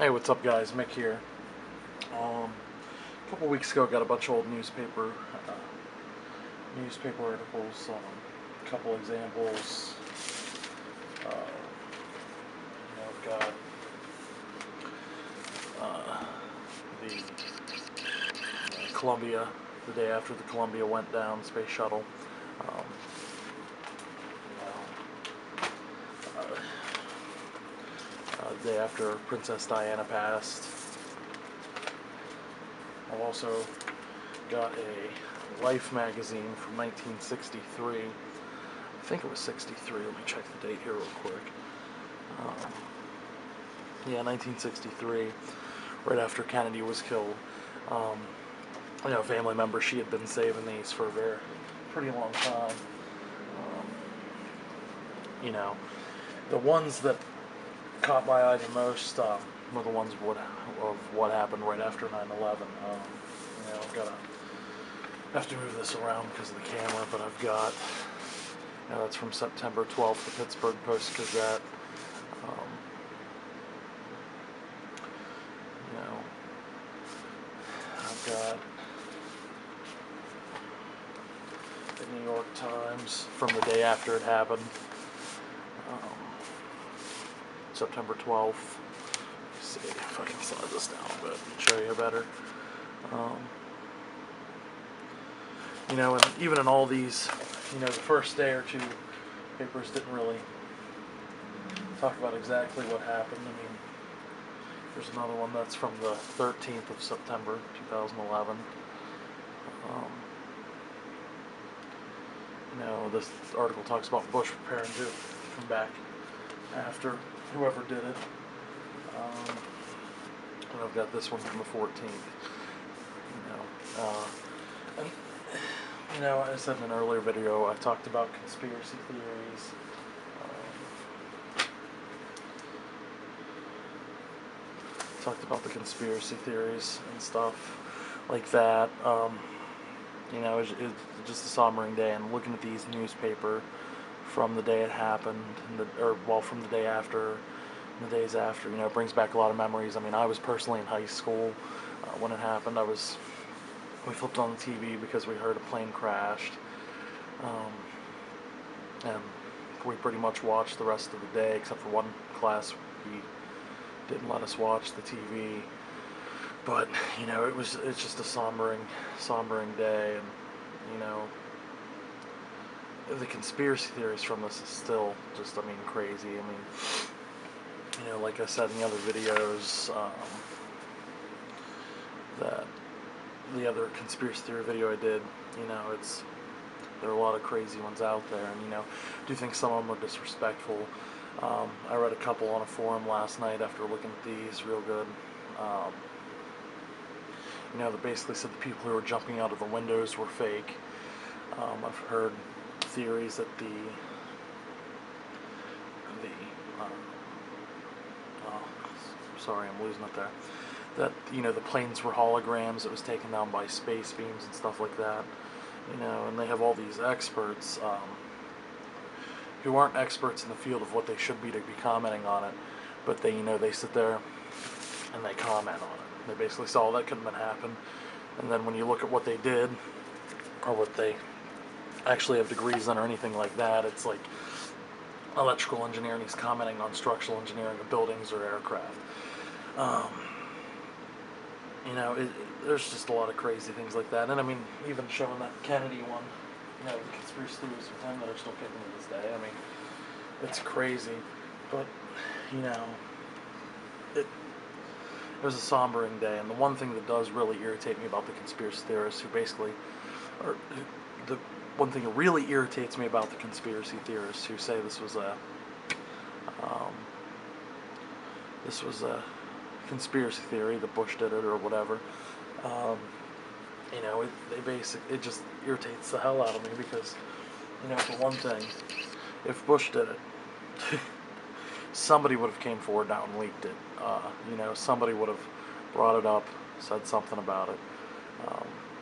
Hey, what's up, guys? Mick here. A couple weeks ago, got a bunch of old newspaper articles. A couple examples. I've got the Columbia, the day after the Columbia went down, space shuttle. Um, the day after Princess Diana passed. I've also got a Life magazine from 1963. I think it was 63. Let me check the date here real quick. Yeah, 1963, right after Kennedy was killed. A family member, she had been saving these for a pretty long time. The ones that caught my eye the most were the ones of what happened right after 9/11. I have to move this around because of the camera, but I've got, that's from September 12th, the Pittsburgh Post-Gazette. I've got the New York Times from the day after it happened, September 12th. Let's see if I can slide this down a bit and show you better. And even in all these, the first day or two, papers didn't really talk about exactly what happened. There's another one that's from the 13th of September, 2011. This article talks about Bush preparing to come back after whoever did it. And I've got this one from the 14th. I said in an earlier video, I talked about conspiracy theories. Talked about the conspiracy theories and stuff like that. It's just a sombering day, and looking at these newspaper from the day it happened, from the day after, and the days after, it brings back a lot of memories. I was personally in high school when it happened. We flipped on the TV because we heard a plane crashed, and we pretty much watched the rest of the day, except for one class. We didn't let us watch the TV, but it's just a sombering day, and the conspiracy theories from this is still just crazy. Like I said in the other videos, that the other conspiracy theory video I did, there are a lot of crazy ones out there, and I do think some of them are disrespectful. I read a couple on a forum last night after looking at these real good. That basically said the people who were jumping out of the windows were fake. I've heard theories that sorry, I'm losing it there. That the planes were holograms. It was taken down by space beams and stuff like that. And they have all these experts who aren't experts in the field of what they should be to be commenting on it, but they sit there and they comment on it. They basically say, "Oh, that couldn't have happened." And then when you look at what they did, or what they actually have degrees in or anything like that, it's like electrical engineering. He's commenting on structural engineering of buildings or aircraft. There's just a lot of crazy things like that. And even showing that Kennedy one, the conspiracy theories of him that are still kicking to this day. It's crazy. But, it was a sombering day. And the one thing that does really irritate me about the conspiracy theorists the one thing that really irritates me about the conspiracy theorists who say this was a conspiracy theory, that Bush did it or whatever. It just irritates the hell out of me because, for one thing, if Bush did it, somebody would have came forward now and leaked it. Somebody would have brought it up, said something about it.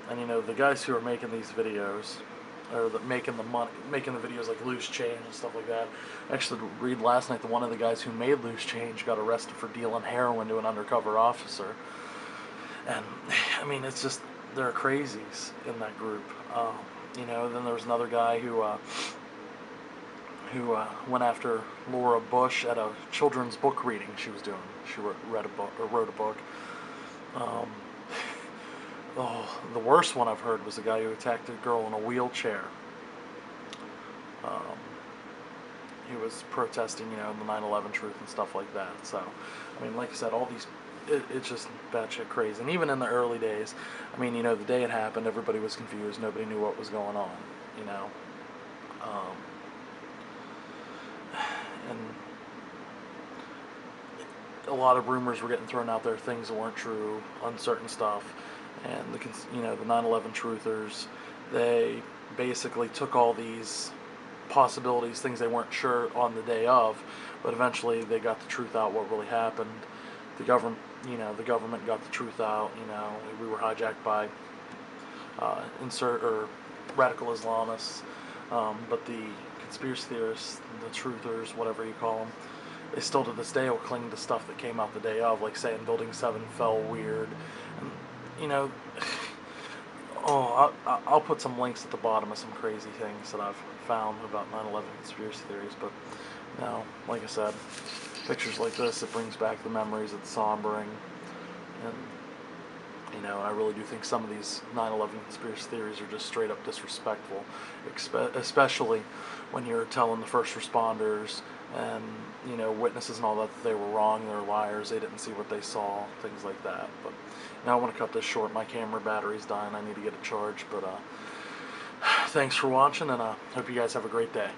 And the guys who are making these videos, or making the money, making the videos like Loose Change and stuff like that. I actually read last night that one of the guys who made Loose Change got arrested for dealing heroin to an undercover officer. And I mean, it's just, they're crazies in that group. Then there was another guy who went after Laura Bush at a children's book reading she was doing. She read a book, or wrote a book. Um, the worst one I've heard was a guy who attacked a girl in a wheelchair. Um, he was protesting, the 9/11 truth and stuff like that. So, I mean, like I said, all these, it's just batshit crazy. And even in the early days, I mean, the day it happened, everybody was confused. Nobody knew what was going on, Um, and a lot of rumors were getting thrown out there, things that weren't true, uncertain stuff. And the 9/11 truthers, they basically took all these possibilities, things they weren't sure on the day of, but eventually they got the truth out, what really happened. The government got the truth out. We were hijacked by radical Islamists, but the conspiracy theorists, the truthers, whatever you call them, they still to this day will cling to stuff that came out the day of, like saying Building 7 fell weird. And, I'll put some links at the bottom of some crazy things that I've found about 9/11 conspiracy theories, but, like I said, pictures like this, it brings back the memories of the sombering, and, I really do think some of these 9/11 conspiracy theories are just straight up disrespectful, especially when you're telling the first responders and, witnesses and all that they were wrong, they're liars, they didn't see what they saw, things like that. But now I want to cut this short. My camera battery's dying. I need to get it charged. But thanks for watching, and hope you guys have a great day.